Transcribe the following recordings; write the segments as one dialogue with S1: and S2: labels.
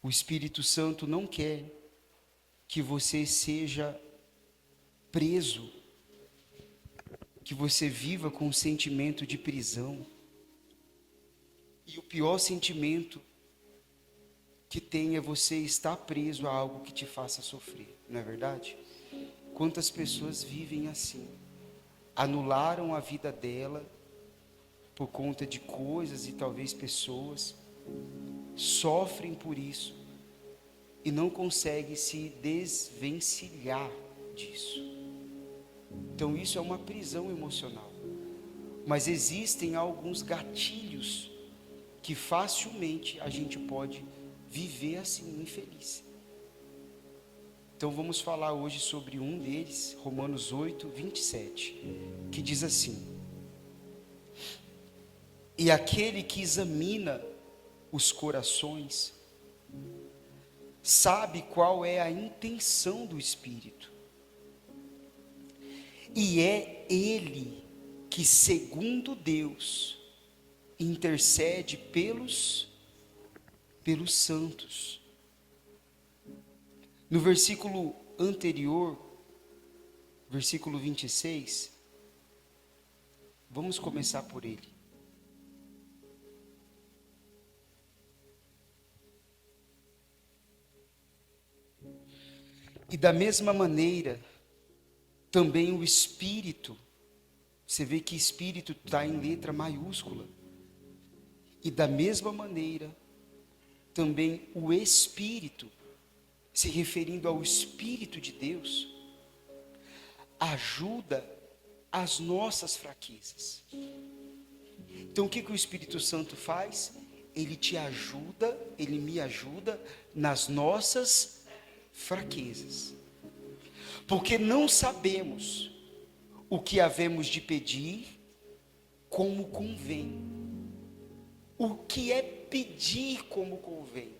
S1: O Espírito Santo não quer que você seja preso, que você viva com um sentimento de prisão. E o pior sentimento que tem é você estar preso a algo que te faça sofrer, não é verdade? Quantas pessoas vivem assim? Anularam a vida dela por conta de coisas e talvez pessoas, sofrem por isso e não conseguem se desvencilhar disso. Então isso é uma prisão emocional. Mas existem alguns gatilhos que facilmente a gente pode viver assim, infeliz. Então vamos falar hoje sobre um deles, Romanos 8, 27, que diz assim: e aquele que examina os corações, sabe qual é a intenção do Espírito, e é Ele que, segundo Deus, intercede pelos santos. No versículo anterior, versículo 26, vamos começar por ele. E da mesma maneira, também o Espírito, você vê que Espírito está em letra maiúscula. E da mesma maneira, também o Espírito, se referindo ao Espírito de Deus, ajuda as nossas fraquezas. Então o que o Espírito Santo faz? Ele te ajuda, ele me ajuda nas nossas fraquezas. Porque não sabemos o que havemos de pedir como convém. O que é pedir como convém?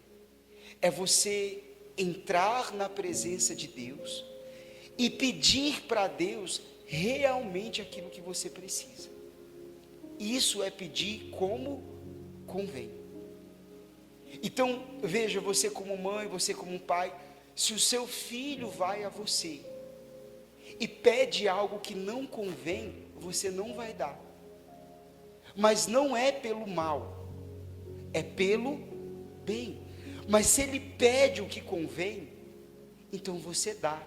S1: É você entrar na presença de Deus e pedir para Deus realmente aquilo que você precisa. Isso é pedir como convém. Então, veja, você como mãe, você como pai, se o seu filho vai a você e pede algo que não convém, você não vai dar. Mas não é pelo mal, é pelo bem. Mas se ele pede o que convém, então você dá,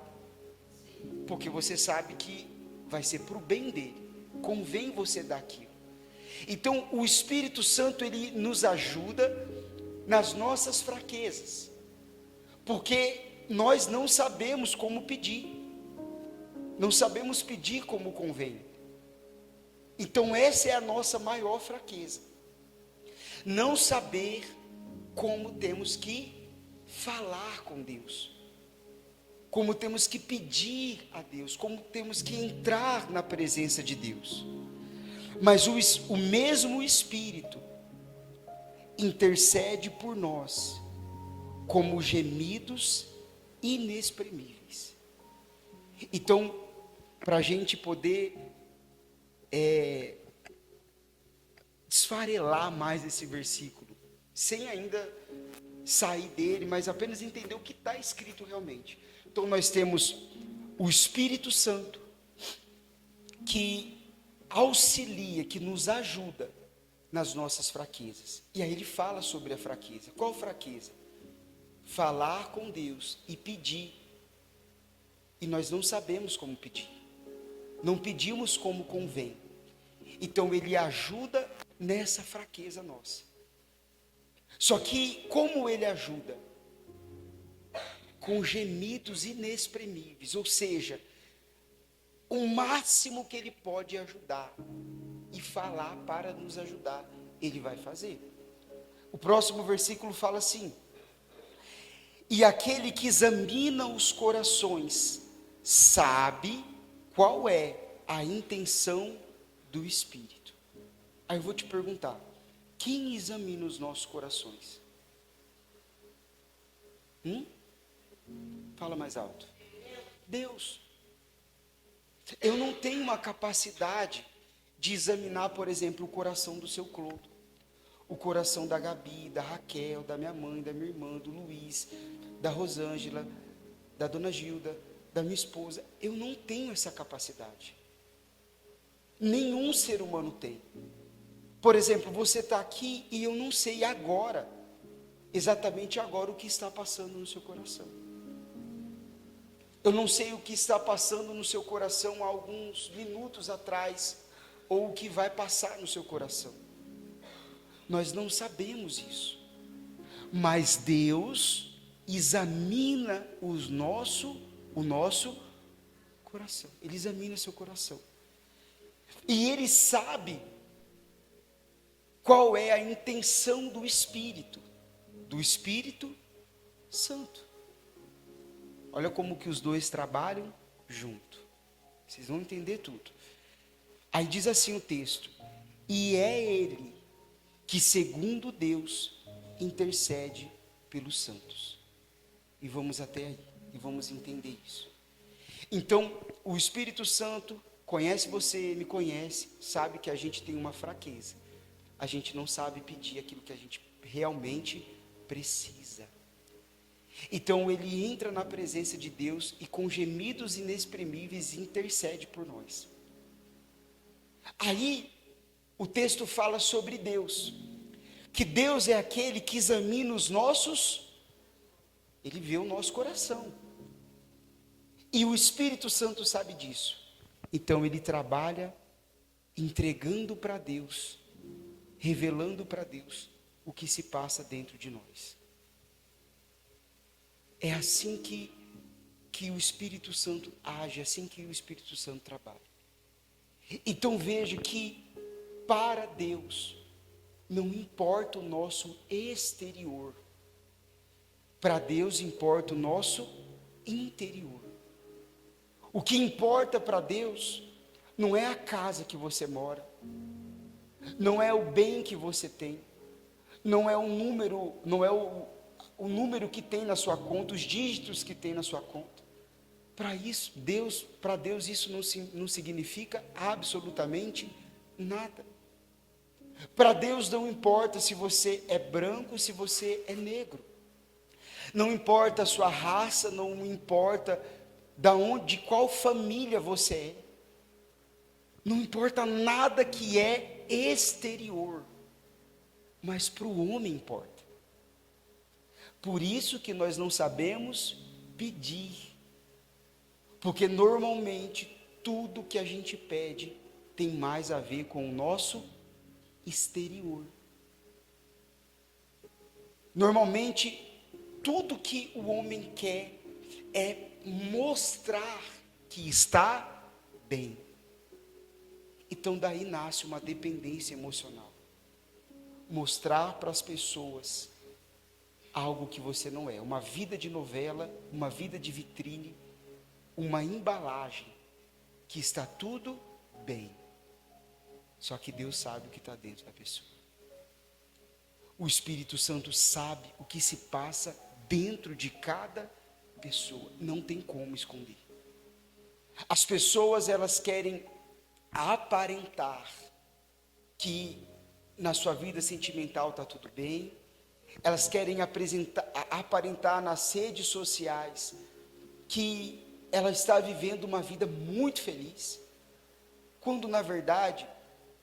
S1: porque você sabe que vai ser para o bem dele, convém você dar aquilo. Então o Espírito Santo, ele nos ajuda nas nossas fraquezas, porque nós não sabemos como pedir, não sabemos pedir como convém. Então essa é a nossa maior fraqueza, não saber como temos que falar com Deus, como temos que pedir a Deus, como temos que entrar na presença de Deus. Mas o mesmo Espírito intercede por nós como gemidos inexprimíveis. Então, para a gente poder desfarelar mais esse versículo, sem ainda sair dele, mas apenas entender o que está escrito realmente. Então nós temos o Espírito Santo, que auxilia, que nos ajuda nas nossas fraquezas. E aí ele fala sobre a fraqueza. Qual fraqueza? Falar com Deus e pedir. E nós não sabemos como pedir. Não pedimos como convém. Então ele ajuda nessa fraqueza nossa. Só que como ele ajuda? Com gemidos inexprimíveis, ou seja, o máximo que ele pode ajudar e falar para nos ajudar, ele vai fazer. O próximo versículo fala assim: e aquele que examina os corações sabe qual é a intenção do Espírito. Aí eu vou te perguntar: quem examina os nossos corações? Fala mais alto. Deus. Eu não tenho uma capacidade de examinar, por exemplo, o coração do seu Clodo, o coração da Gabi, da Raquel, da minha mãe, da minha irmã, do Luiz, da Rosângela, da dona Gilda, da minha esposa. Eu não tenho essa capacidade. Nenhum ser humano tem. Por exemplo, você está aqui e eu não sei agora, exatamente agora, o que está passando no seu coração. Eu não sei o que está passando no seu coração há alguns minutos atrás, ou o que vai passar no seu coração. Nós não sabemos isso. Mas Deus examina o nosso coração. Ele examina seu coração. E Ele sabe qual é a intenção do Espírito Santo. Olha como que os dois trabalham junto. Vocês vão entender tudo. Aí diz assim o texto: e é Ele que, segundo Deus, intercede pelos santos. E vamos até aí, e vamos entender isso. Então, o Espírito Santo conhece você, me conhece, sabe que a gente tem uma fraqueza. A gente não sabe pedir aquilo que a gente realmente precisa. Então ele entra na presença de Deus e com gemidos inexprimíveis intercede por nós. Aí o texto fala sobre Deus, que Deus é aquele que examina os nossos, Ele vê o nosso coração. E o Espírito Santo sabe disso. Então ele trabalha entregando para Deus, revelando para Deus o que se passa dentro de nós. É assim que o Espírito Santo age, é assim que o Espírito Santo trabalha. Então veja que para Deus não importa o nosso exterior, para Deus importa o nosso interior. O que importa para Deus não é a casa que você mora, não é o bem que você tem, não é o número, o número que tem na sua conta, os dígitos que tem na sua conta. Para Deus isso não significa absolutamente nada. Para Deus não importa se você é branco, se você é negro. Não importa a sua raça, não importa de qual família você é. Não importa nada que é exterior, mas para o homem importa. Por isso que nós não sabemos pedir, porque normalmente tudo que a gente pede tem mais a ver com o nosso exterior. Normalmente tudo que o homem quer é mostrar que está bem. Então daí nasce uma dependência emocional. Mostrar para as pessoas algo que você não é, uma vida de novela, uma vida de vitrine, uma embalagem que está tudo bem. Só que Deus sabe o que está dentro da pessoa. O Espírito Santo sabe o que se passa dentro de cada pessoa. Não tem como esconder. As pessoas, elas querem aparentar que na sua vida sentimental está tudo bem. Elas querem aparentar nas redes sociais que ela está vivendo uma vida muito feliz, quando na verdade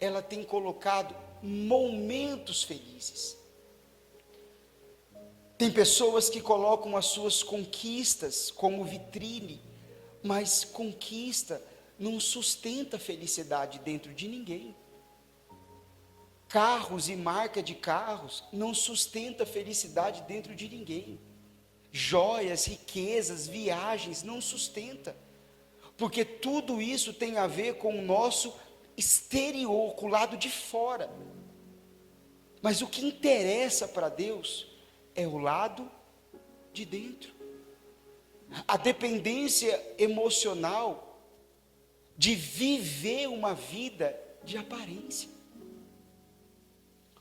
S1: ela tem colocado momentos felizes. Tem pessoas que colocam as suas conquistas como vitrine, mas conquista não sustenta felicidade dentro de ninguém. Carros e marca de carros não sustenta felicidade dentro de ninguém. Joias, riquezas, viagens não sustenta, porque tudo isso tem a ver com o nosso exterior, com o lado de fora. Mas o que interessa para Deus é o lado de dentro. A dependência emocional de viver uma vida de aparência.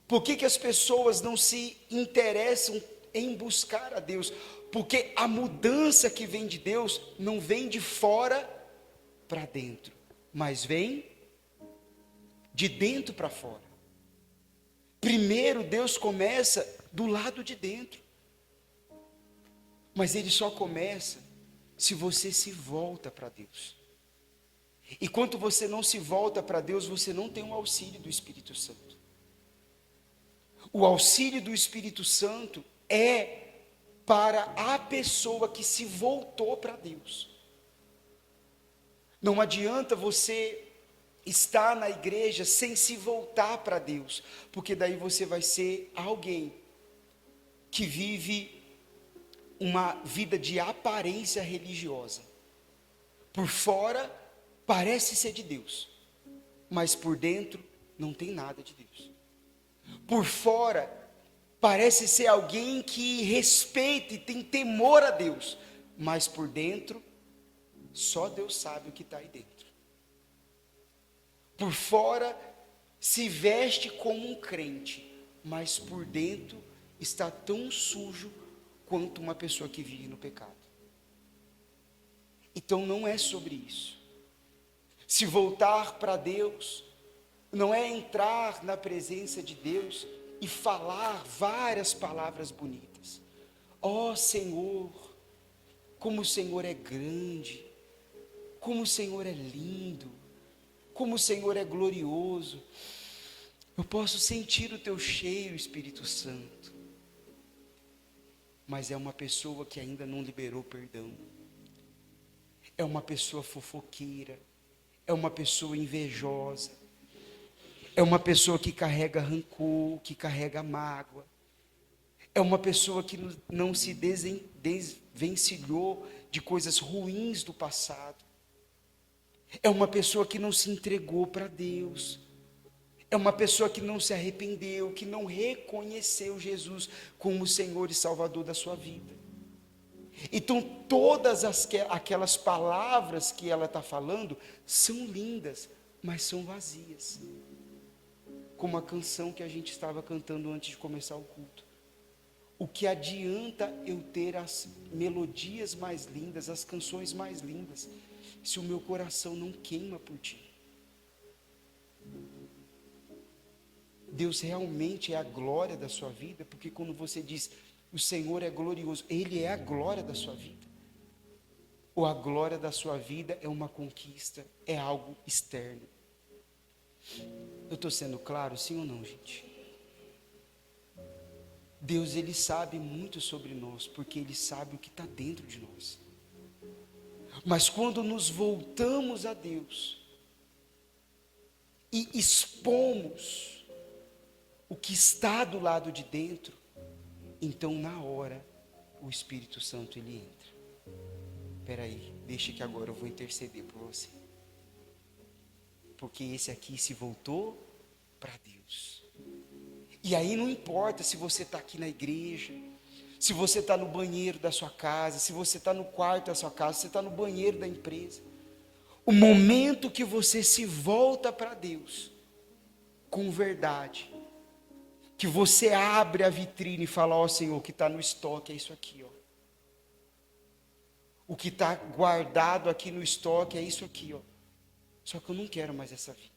S1: Por que as pessoas não se interessam em buscar a Deus? Porque a mudança que vem de Deus não vem de fora para dentro, mas vem de dentro para fora. Primeiro Deus começa do lado de dentro. Mas Ele só começa se você se volta para Deus. E quando você não se volta para Deus, você não tem o auxílio do Espírito Santo. O auxílio do Espírito Santo é para a pessoa que se voltou para Deus. Não adianta você estar na igreja sem se voltar para Deus, porque daí você vai ser alguém que vive uma vida de aparência religiosa. Por fora parece ser de Deus, mas por dentro não tem nada de Deus. Por fora parece ser alguém que respeita e tem temor a Deus, mas por dentro só Deus sabe o que está aí dentro. Por fora se veste como um crente, mas por dentro está tão sujo quanto uma pessoa que vive no pecado. Então não é sobre isso. Se voltar para Deus não é entrar na presença de Deus e falar várias palavras bonitas. Ó Senhor, como o Senhor é grande, como o Senhor é lindo, como o Senhor é glorioso. Eu posso sentir o teu cheiro, Espírito Santo. Mas é uma pessoa que ainda não liberou perdão. É uma pessoa fofoqueira. É uma pessoa invejosa. É uma pessoa que carrega rancor, que carrega mágoa. É uma pessoa que não se desvencilhou de coisas ruins do passado. É uma pessoa que não se entregou para Deus. É uma pessoa que não se arrependeu, que não reconheceu Jesus como o Senhor e Salvador da sua vida. Então todas aquelas palavras que ela está falando são lindas, mas são vazias. Como a canção que a gente estava cantando antes de começar o culto. O que adianta eu ter as melodias mais lindas, as canções mais lindas, se o meu coração não queima por ti? Deus realmente é a glória da sua vida, porque quando você diz, o Senhor é glorioso, Ele é a glória da sua vida. Ou a glória da sua vida é uma conquista, é algo externo. Eu estou sendo claro, sim ou não, gente? Deus, Ele sabe muito sobre nós, porque Ele sabe o que está dentro de nós. Mas quando nos voltamos a Deus e expomos o que está do lado de dentro, então na hora o Espírito Santo ele entra. Espera aí, deixa que agora eu vou interceder por você. Porque esse aqui se voltou para Deus. E aí não importa se você está aqui na igreja, se você está no banheiro da sua casa, se você está no quarto da sua casa, se você está no banheiro da empresa. O momento que você se volta para Deus, com verdade, que você abre a vitrine e fala, ó Senhor, o que está no estoque é isso aqui, ó. O que está guardado aqui no estoque é isso aqui, ó. Só que eu não quero mais essa vida.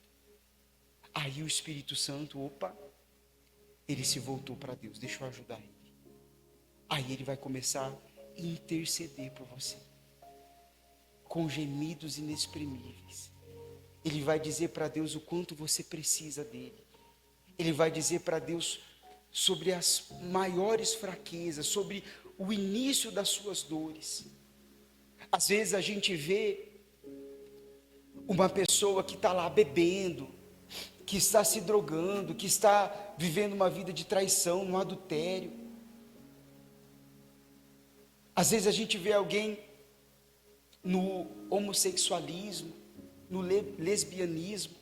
S1: Aí o Espírito Santo, opa, ele se voltou para Deus, deixa eu ajudar ele. Aí ele vai começar a interceder por você, com gemidos inexprimíveis. Ele vai dizer para Deus o quanto você precisa dele. Ele vai dizer para Deus sobre as maiores fraquezas, sobre o início das suas dores. Às vezes a gente vê uma pessoa que está lá bebendo, que está se drogando, que está vivendo uma vida de traição, no adultério. Às vezes a gente vê alguém no homossexualismo, no lesbianismo,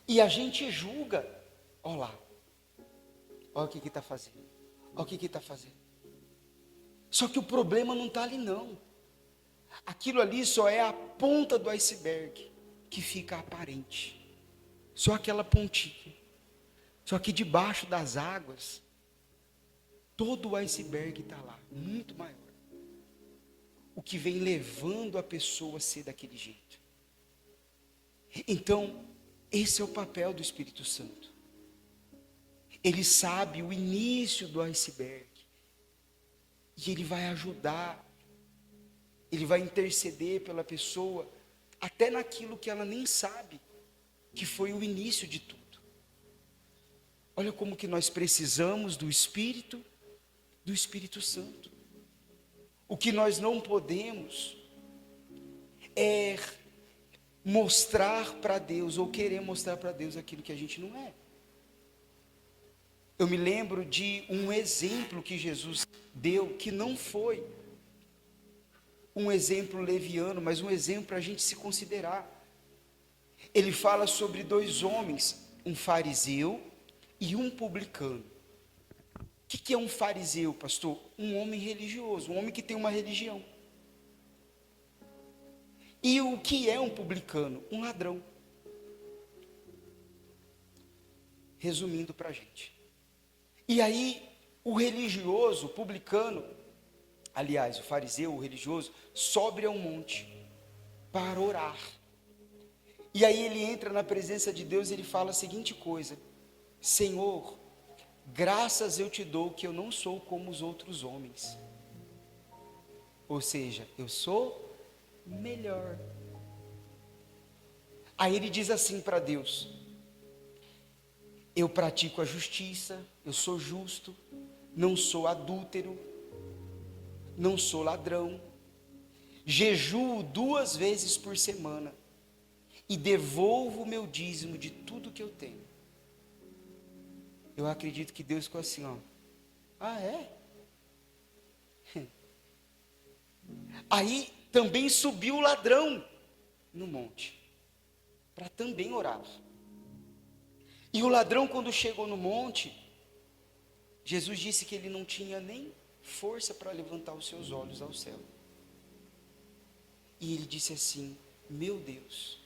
S1: e a gente julga. Olha lá, olha o que está fazendo, olha o que está fazendo. Só que o problema não está ali não. Aquilo ali só é a ponta do iceberg, que fica aparente. Só aquela pontinha. Só que debaixo das águas, todo o iceberg está lá, muito maior. O que vem levando a pessoa a ser daquele jeito. Então, esse é o papel do Espírito Santo. Ele sabe o início do iceberg. E ele vai ajudar. Ele vai interceder pela pessoa, até naquilo que ela nem sabe, que foi o início de tudo. Olha como que nós precisamos do Espírito Santo. O que nós não podemos é mostrar para Deus, ou querer mostrar para Deus aquilo que a gente não é. Eu me lembro de um exemplo que Jesus deu, que não foi um exemplo leviano, mas um exemplo para a gente se considerar. Ele fala sobre dois homens, um fariseu e um publicano. O que é um fariseu, pastor? Um homem religioso, um homem que tem uma religião. E o que é um publicano? Um ladrão. Resumindo para a gente. E aí, o religioso, o publicano, aliás, o fariseu, o religioso, sobe a um monte para orar. E aí ele entra na presença de Deus e ele fala a seguinte coisa: Senhor, graças eu te dou que eu não sou como os outros homens. Ou seja, eu sou melhor. Aí ele diz assim para Deus: eu pratico a justiça, eu sou justo, não sou adúltero, não sou ladrão, jejuo 2 vezes por semana e devolvo o meu dízimo de tudo que eu tenho. Eu acredito que Deus ficou assim, ó. Ah, é? Aí também subiu o ladrão no monte, para também orar. E o ladrão, quando chegou no monte, Jesus disse que ele não tinha nem força para levantar os seus olhos ao céu. E ele disse assim: meu Deus,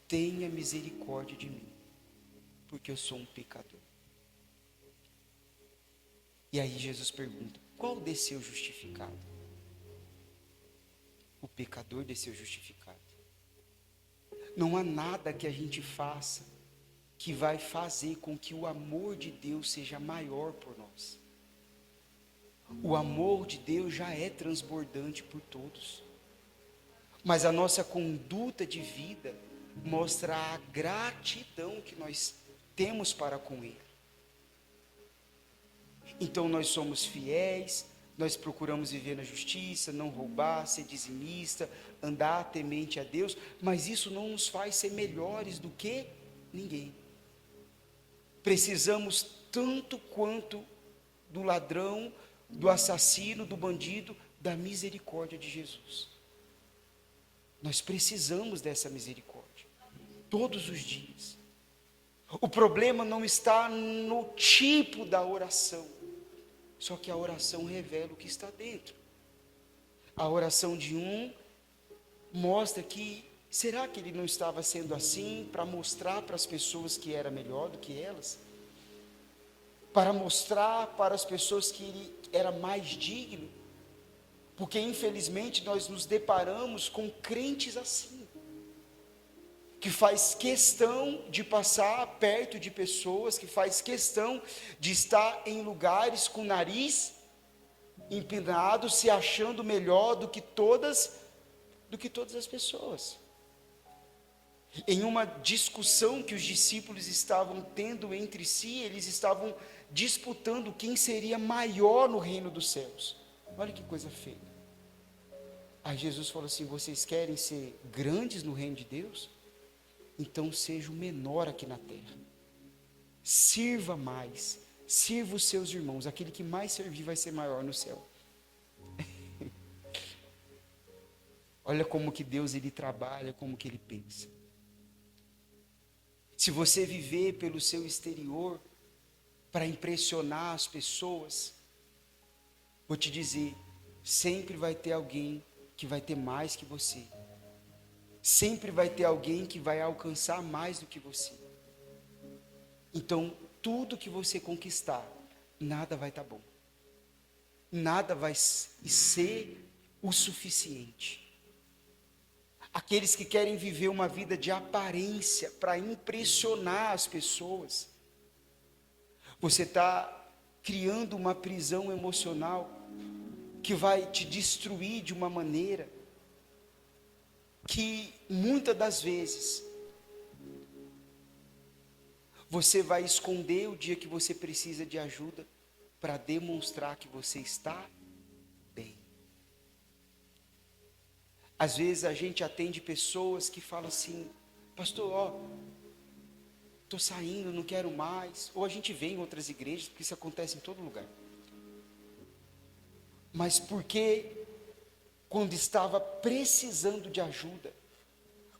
S1: tenha misericórdia de mim, porque eu sou um pecador. E aí Jesus pergunta: qual desceu justificado? O pecador desceu justificado. Não há nada que a gente faça que vai fazer com que o amor de Deus seja maior por nós. O amor de Deus já é transbordante por todos. Mas a nossa conduta de vida mostra a gratidão que nós temos para com Ele. Então nós somos fiéis, nós procuramos viver na justiça, não roubar, ser dizimista, andar temente a Deus, mas isso não nos faz ser melhores do que ninguém. Precisamos tanto quanto do ladrão, do assassino, do bandido, da misericórdia de Jesus. Nós precisamos dessa misericórdia, todos os dias. O problema não está no tipo da oração, só que a oração revela o que está dentro. A oração de um mostra que, será que ele não estava sendo assim para mostrar para as pessoas que era melhor do que elas? Para mostrar para as pessoas que ele era mais digno? Porque infelizmente nós nos deparamos com crentes assim, que faz questão de passar perto de pessoas, que faz questão de estar em lugares com o nariz empinado, se achando melhor do que todas as pessoas. Em uma discussão que os discípulos estavam tendo entre si, eles estavam disputando quem seria maior no reino dos céus. Olha que coisa feia. Aí Jesus falou assim: vocês querem ser grandes no reino de Deus? Então seja o menor aqui na terra. Sirva mais, sirva os seus irmãos. Aquele que mais servir vai ser maior no céu. Olha como que Deus ele trabalha, como que ele pensa. Se você viver pelo seu exterior para impressionar as pessoas, vou te dizer, sempre vai ter alguém que vai ter mais que você. Sempre vai ter alguém que vai alcançar mais do que você. Então, tudo que você conquistar, nada vai estar bom. Nada vai ser o suficiente. Aqueles que querem viver uma vida de aparência para impressionar as pessoas, Você está criando uma prisão emocional que vai te destruir de uma maneira que muitas das vezes você vai esconder o dia que você precisa de ajuda para demonstrar que você está bem. Às vezes a gente atende pessoas que falam assim: pastor, ó, estou saindo, não quero mais. Ou a gente vê em outras igrejas, porque isso acontece em todo lugar. Mas porque quando estava precisando de ajuda,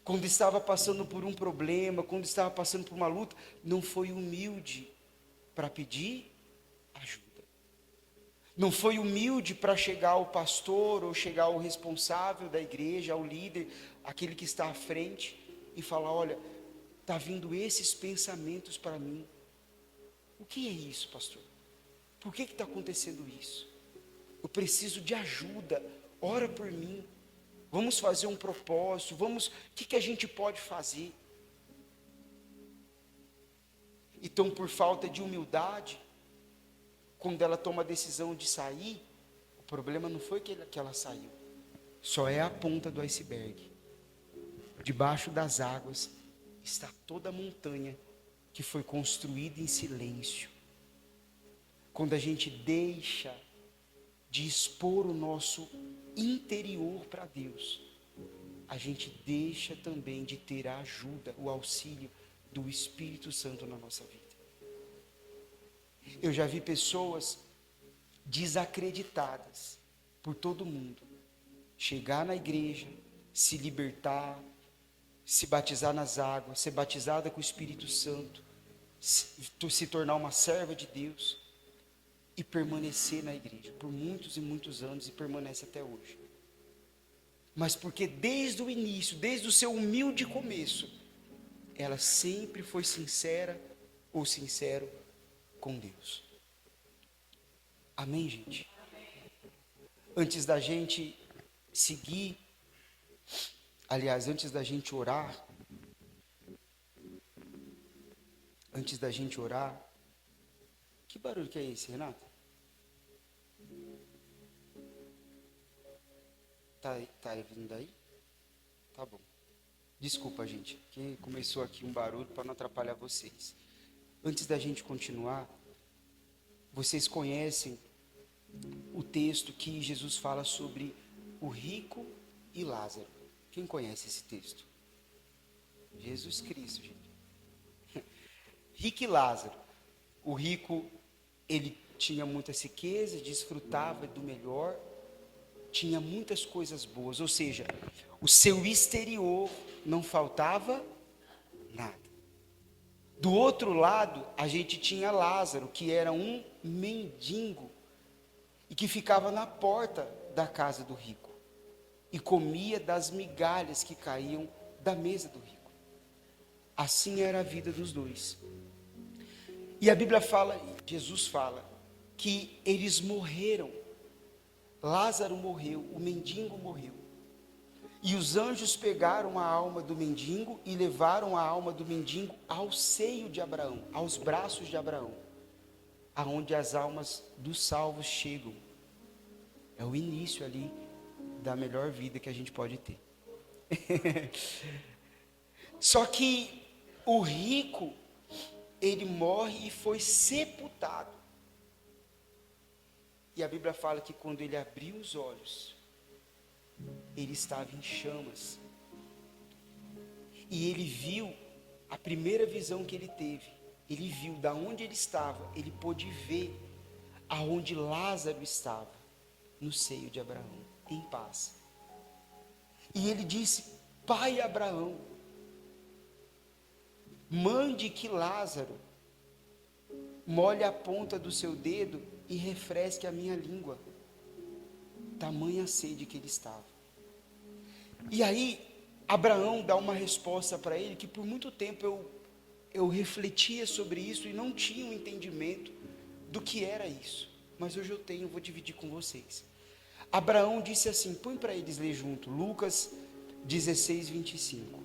S1: quando estava passando por um problema, quando estava passando por uma luta, não foi humilde para pedir ajuda. Não foi humilde para chegar ao pastor ou chegar ao responsável da igreja, ao líder, aquele que está à frente e falar: olha, está vindo esses pensamentos para mim. O que é isso, pastor? Por que está acontecendo isso? Eu preciso de ajuda, ora por mim. Vamos fazer um propósito, o que a gente pode fazer? Então, por falta de humildade, quando ela toma a decisão de sair, o problema não foi que ela saiu, só é a ponta do iceberg. Debaixo das águas está toda a montanha que foi construída em silêncio. Quando a gente deixa de expor o nosso interior para Deus, a gente deixa também de ter a ajuda, o auxílio do Espírito Santo na nossa vida. Eu já vi pessoas desacreditadas por todo mundo chegar na igreja, se libertar, se batizar nas águas, ser batizada com o Espírito Santo, se tornar uma serva de Deus e permanecer na igreja por muitos e muitos anos, e permanece até hoje. Mas porque desde o início, desde o seu humilde começo, ela sempre foi sincera ou sincero com Deus. Amém, gente? Antes da gente seguir, aliás, antes da gente orar, que barulho que é esse, Renata? Tá vindo daí? Tá bom. Desculpa, gente, que começou aqui um barulho para não atrapalhar vocês. Antes da gente continuar, vocês conhecem o texto que Jesus fala sobre o rico e Lázaro. Quem conhece esse texto? Jesus Cristo, gente. Rico e Lázaro. O rico, ele tinha muitas riquezas, desfrutava do melhor, tinha muitas coisas boas, ou seja, o seu exterior não faltava nada. Do outro lado, a gente tinha Lázaro, que era um mendigo e que ficava na porta da casa do rico e comia das migalhas que caíam da mesa do rico. Assim era a vida dos dois. E a Bíblia fala, Jesus fala, que eles morreram. Lázaro morreu, o mendigo morreu. E os anjos pegaram a alma do mendigo e levaram a alma do mendigo ao seio de Abraão, aos braços de Abraão, aonde as almas dos salvos chegam. É o início ali da melhor vida que a gente pode ter. Só que o rico, ele morre e foi sepultado. E a Bíblia fala que quando ele abriu os olhos, ele estava em chamas. E ele viu, a primeira visão que ele teve, ele viu da onde ele estava, ele pôde ver aonde Lázaro estava, no seio de Abraão, em paz. E ele disse: Pai Abraão, mande que Lázaro molhe a ponta do seu dedo e refresque a minha língua. Tamanha sede que ele estava. E aí, Abraão dá uma resposta para ele, que por muito tempo eu refletia sobre isso e não tinha um entendimento do que era isso. Mas hoje eu tenho, vou dividir com vocês. Abraão disse assim, põe para eles ler junto, Lucas 16, 25.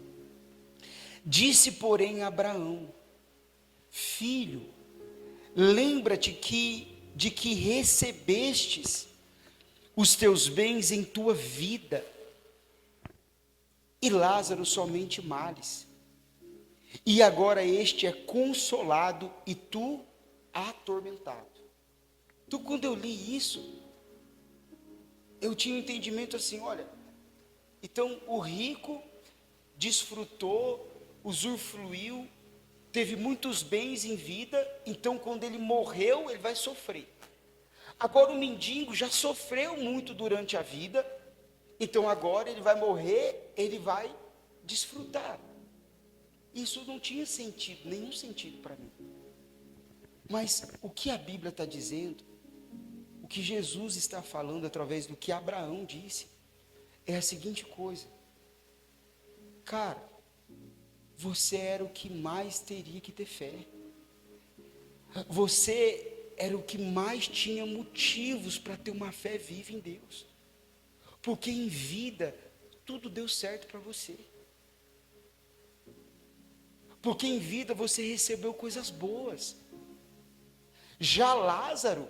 S1: Disse, porém, Abraão: Filho, Lembra-te de que recebestes os teus bens em tua vida, e Lázaro somente males. E agora este é consolado e tu atormentado. Então, quando eu li isso, eu tinha um entendimento assim, olha, então o rico desfrutou, usufruiu, teve muitos bens em vida, então quando ele morreu, ele vai sofrer. Agora o mendigo já sofreu muito durante a vida, então agora ele vai morrer, ele vai desfrutar. Isso não tinha sentido, nenhum sentido para mim. Mas o que a Bíblia está dizendo, o que Jesus está falando através do que Abraão disse, é a seguinte coisa: cara, você era o que mais teria que ter fé. Você era o que mais tinha motivos para ter uma fé viva em Deus. Porque em vida, tudo deu certo para você. Porque em vida você recebeu coisas boas. Já Lázaro,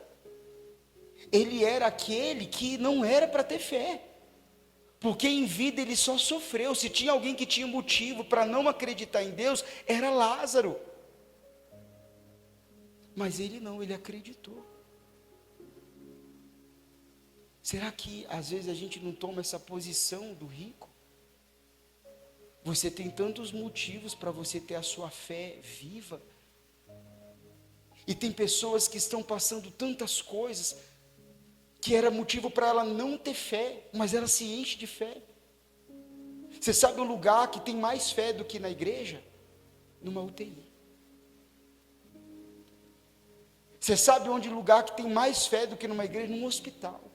S1: ele era aquele que não era para ter fé. Porque em vida ele só sofreu. Se tinha alguém que tinha motivo para não acreditar em Deus, era Lázaro. Mas ele não, ele acreditou. Será que às vezes a gente não toma essa posição do rico? Você tem tantos motivos para você ter a sua fé viva. E tem pessoas que estão passando tantas coisas, que era motivo para ela não ter fé, mas ela se enche de fé. Você sabe um lugar que tem mais fé do que na igreja? Numa UTI. Você sabe onde lugar que tem mais fé do que numa igreja? Num hospital.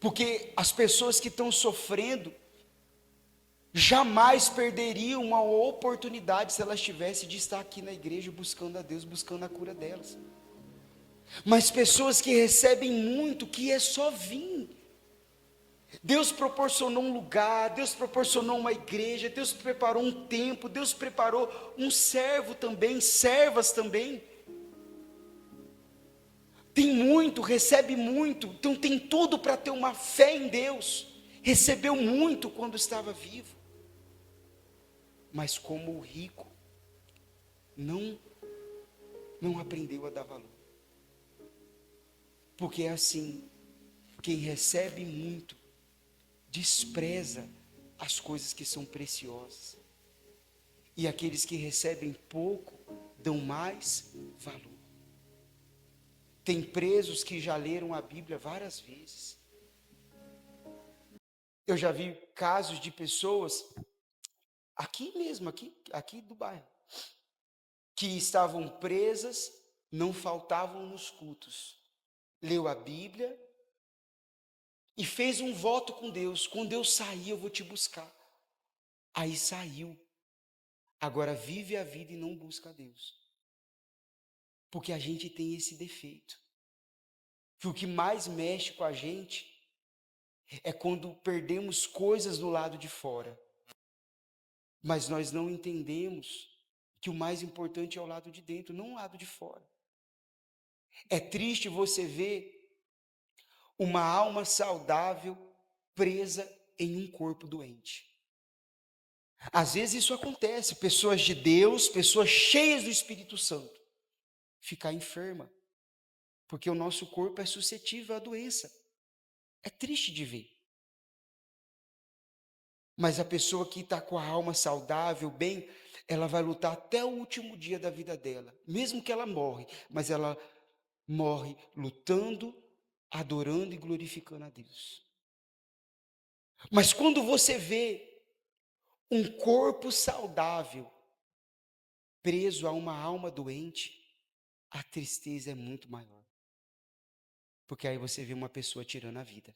S1: Porque as pessoas que estão sofrendo jamais perderiam uma oportunidade, se elas tivessem, de estar aqui na igreja buscando a Deus, buscando a cura delas. Mas pessoas que recebem muito, que é só vir. Deus proporcionou um lugar, Deus proporcionou uma igreja, Deus preparou um tempo, Deus preparou um servo também, servas também. Tem muito, recebe muito, então tem tudo para ter uma fé em Deus. Recebeu muito quando estava vivo. Mas como o rico não aprendeu a dar valor. Porque é assim, quem recebe muito despreza as coisas que são preciosas. E aqueles que recebem pouco dão mais valor. Tem presos que já leram a Bíblia várias vezes. Eu já vi casos de pessoas, aqui mesmo, aqui do bairro, que estavam presas, não faltavam nos cultos. Leu a Bíblia e fez um voto com Deus: quando eu sair eu vou te buscar. Aí saiu. Agora vive a vida e não busca a Deus. Porque a gente tem esse defeito. Que o que mais mexe com a gente é quando perdemos coisas do lado de fora. Mas nós não entendemos que o mais importante é o lado de dentro, não o lado de fora. É triste você ver uma alma saudável presa em um corpo doente. Às vezes isso acontece, pessoas de Deus, pessoas cheias do Espírito Santo, ficar enferma, porque o nosso corpo é suscetível à doença. É triste de ver. Mas a pessoa que está com a alma saudável, bem, ela vai lutar até o último dia da vida dela, mesmo que ela morre, mas ela morre lutando, adorando e glorificando a Deus. Mas quando você vê um corpo saudável preso a uma alma doente, a tristeza é muito maior. Porque aí você vê uma pessoa tirando a vida.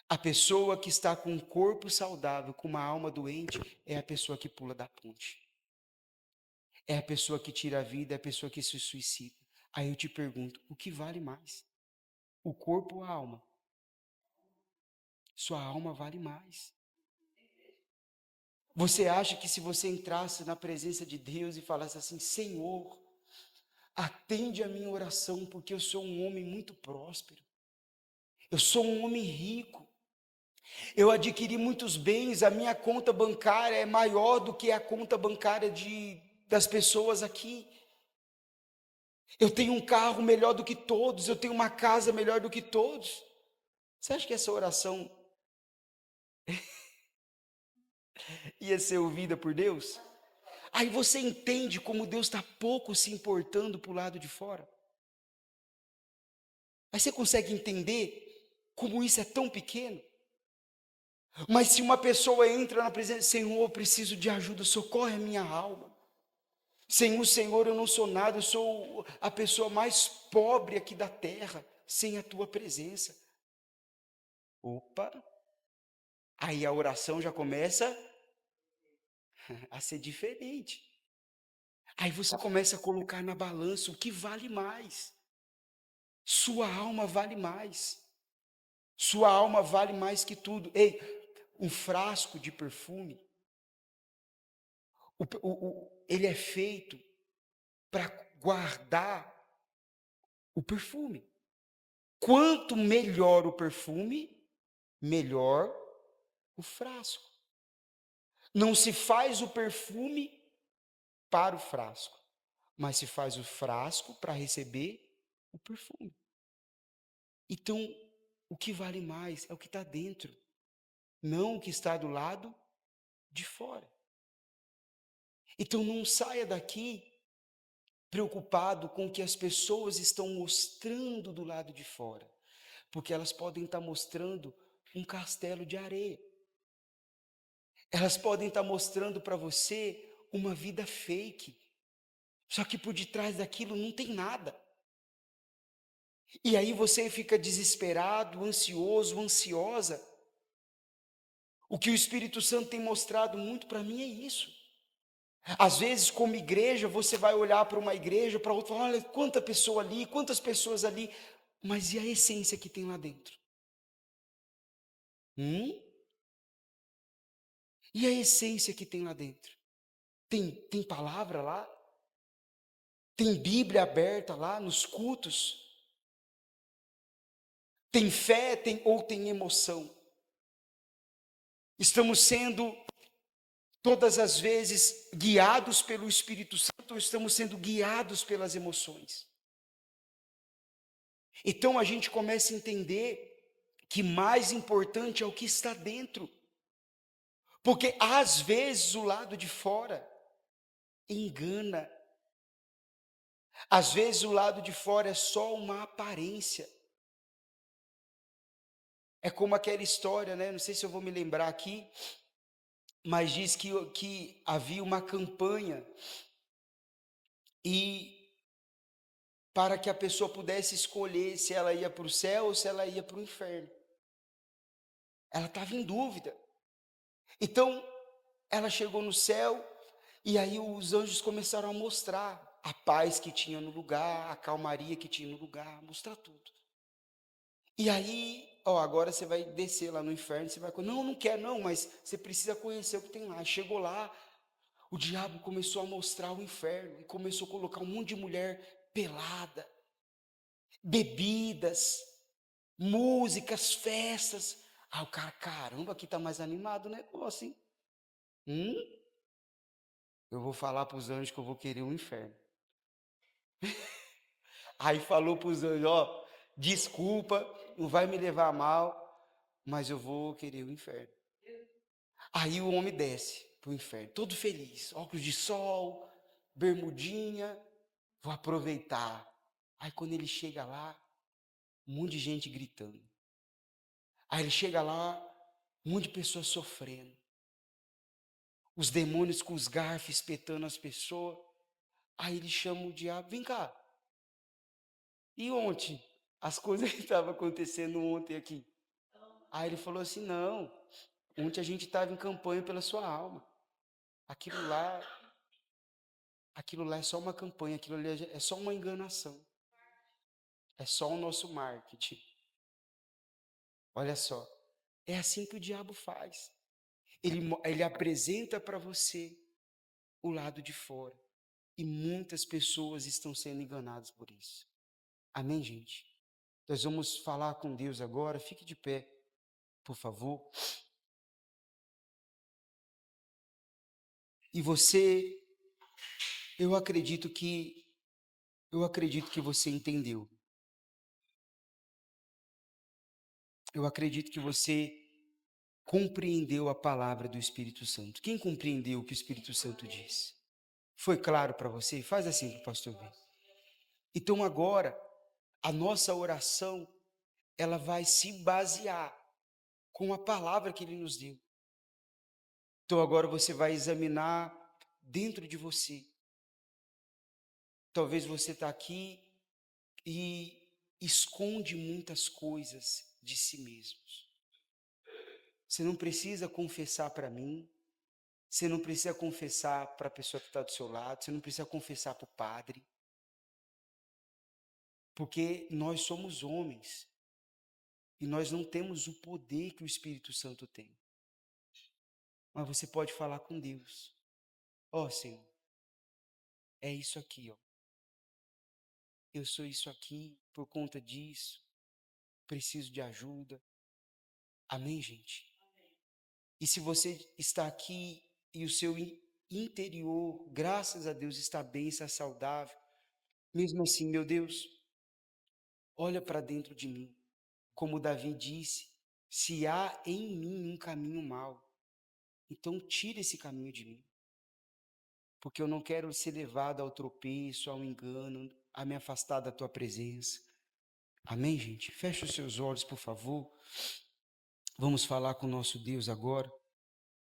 S1: A pessoa que está com um corpo saudável, com uma alma doente, é a pessoa que pula da ponte. É a pessoa que tira a vida, é a pessoa que se suicida. Aí eu te pergunto, o que vale mais? O corpo ou a alma? Sua alma vale mais. Você acha que se você entrasse na presença de Deus e falasse assim: Senhor, atende a minha oração, porque eu sou um homem muito próspero, eu sou um homem rico, eu adquiri muitos bens, a minha conta bancária é maior do que a conta bancária das pessoas aqui. Eu tenho um carro melhor do que todos, eu tenho uma casa melhor do que todos. Você acha que essa oração ia ser ouvida por Deus? Aí você entende como Deus está pouco se importando para o lado de fora. Aí você consegue entender como isso é tão pequeno. Mas se uma pessoa entra na presença, Senhor, eu preciso de ajuda, socorre a minha alma. Senhor, eu não sou nada, eu sou a pessoa mais pobre aqui da terra, sem a tua presença. Opa, aí a oração já começa a ser diferente. Aí você começa a colocar na balança o que vale mais. Sua alma vale mais. Sua alma vale mais que tudo. Ei, um frasco de perfume, ele é feito para guardar o perfume. Quanto melhor o perfume, melhor o frasco. Não se faz o perfume para o frasco, mas se faz o frasco para receber o perfume. Então, o que vale mais é o que está dentro, não o que está do lado de fora. Então, não saia daqui preocupado com o que as pessoas estão mostrando do lado de fora, porque elas podem estar mostrando um castelo de areia. Elas podem estar mostrando para você uma vida fake, só que por detrás daquilo não tem nada. E aí você fica desesperado, ansioso, ansiosa. O que o Espírito Santo tem mostrado muito para mim é isso. Às vezes, como igreja, você vai olhar para uma igreja, para outra, olha quanta pessoa ali, quantas pessoas ali, mas e a essência que tem lá dentro? Hum? E a essência que tem lá dentro? Tem palavra lá? Tem Bíblia aberta lá nos cultos? Tem fé, ou tem emoção? Estamos sendo todas as vezes guiados pelo Espírito Santo, ou estamos sendo guiados pelas emoções? Então a gente começa a entender que mais importante é o que está dentro, porque às vezes o lado de fora engana, às vezes o lado de fora é só uma aparência. É como aquela história, né? Não sei se eu vou me lembrar aqui, mas diz que havia uma campanha e para que a pessoa pudesse escolher se ela ia para o céu ou se ela ia para o inferno. Ela estava em dúvida. Então, ela chegou no céu e aí os anjos começaram a mostrar a paz que tinha no lugar, a calmaria que tinha no lugar, mostrar tudo. E aí, ó, agora você vai descer lá no inferno, você vai, não, não quer não, mas você precisa conhecer o que tem lá. Chegou lá, o diabo começou a mostrar o inferno e começou a colocar um monte de mulher pelada, bebidas, músicas, festas. Aí o cara, caramba, aqui tá mais animado o negócio, hein? Hum? Eu vou falar para os anjos que eu vou querer o inferno. Aí falou para os anjos, ó, desculpa, não vai me levar a mal, mas eu vou querer o inferno. Aí o homem desce para o inferno, todo feliz, óculos de sol, bermudinha, vou aproveitar. Aí quando ele chega lá, um monte de gente gritando. Aí ele chega lá, um monte de pessoas sofrendo. Os demônios com os garfos espetando as pessoas. Aí ele chama o diabo, vem cá. E ontem? As coisas que estavam acontecendo ontem aqui. Aí ele falou assim, não, ontem a gente estava em campanha pela sua alma. Aquilo lá, aquilo lá é só uma campanha, aquilo ali é só uma enganação. É só o nosso marketing. Olha só, é assim que o diabo faz. Ele apresenta para você o lado de fora. E muitas pessoas estão sendo enganadas por isso. Amém, gente? Nós vamos falar com Deus agora. Fique de pé, por favor. E você, eu acredito que você entendeu. Eu acredito que você compreendeu a palavra do Espírito Santo. Quem compreendeu o que o Espírito Santo disse? Foi claro para você? Faz assim para o pastor ver. Então agora, a nossa oração, ela vai se basear com a palavra que ele nos deu. Então agora você vai examinar dentro de você. Talvez você está aqui e esconde muitas coisas de si mesmos. Você não precisa confessar para mim, você não precisa confessar para a pessoa que está do seu lado, você não precisa confessar para o padre, porque nós somos homens e nós não temos o poder que o Espírito Santo tem. Mas você pode falar com Deus. Ó, Senhor, é isso aqui, ó. Eu sou isso aqui por conta disso, preciso de ajuda. Amém, gente? E se você está aqui e o seu interior, graças a Deus, está bem, está saudável, mesmo assim, meu Deus, olha para dentro de mim. Como Davi disse, se há em mim um caminho mau, então tira esse caminho de mim. Porque eu não quero ser levado ao tropeço, ao engano, a me afastar da tua presença. Amém, gente? Feche os seus olhos, por favor. Vamos falar com o nosso Deus agora.